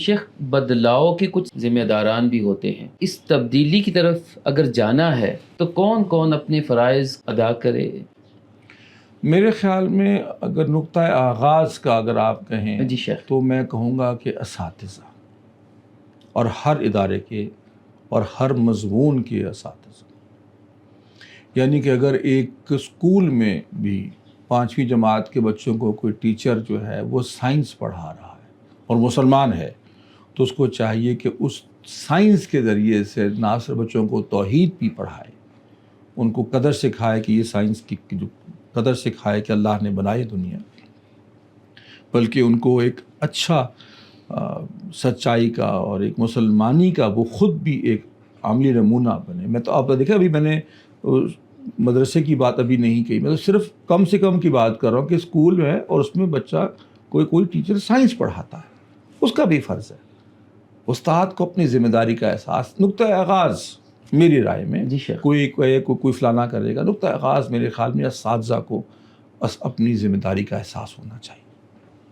شیخ بدلاؤ کے کچھ ذمہ داران بھی ہوتے ہیں، اس تبدیلی کی طرف اگر جانا ہے تو کون کون اپنے فرائض ادا کرے؟ میرے خیال میں اگر نقطہ آغاز کا اگر آپ کہیں جی شیخ۔ تو میں کہوں گا کہ اساتذہ، اور ہر ادارے کے اور ہر مضمون کے اساتذہ، یعنی کہ اگر ایک اسکول میں بھی 5ویں جماعت کے بچوں کو کوئی ٹیچر جو ہے وہ سائنس پڑھا رہا ہے اور مسلمان ہے، تو اس کو چاہیے کہ اس سائنس کے ذریعے سے نہ صرف بچوں کو توحید بھی پڑھائے، ان کو قدر سکھائے کہ یہ سائنس کی جو قدر سکھائے کہ اللہ نے بنائی دنیا، بلکہ ان کو ایک اچھا سچائی کا اور ایک مسلمانی کا وہ خود بھی ایک عملی نمونہ بنے۔ میں تو آپ نے دیکھا، ابھی میں نے مدرسے کی بات ابھی نہیں کہی، میں تو صرف کم سے کم کی بات کر رہا ہوں کہ اسکول ہے اور اس میں بچہ کوئی ٹیچر سائنس پڑھاتا ہے، اس کا بھی فرض ہے استاد کو اپنی ذمہ داری کا احساس۔ نقطہ آغاز میری رائے میں، جی شیخ۔ کوئی فلانا کرے گا، نقطہ آغاز میرے خیال میں اساتذہ کو اپنی ذمہ داری کا احساس ہونا چاہیے۔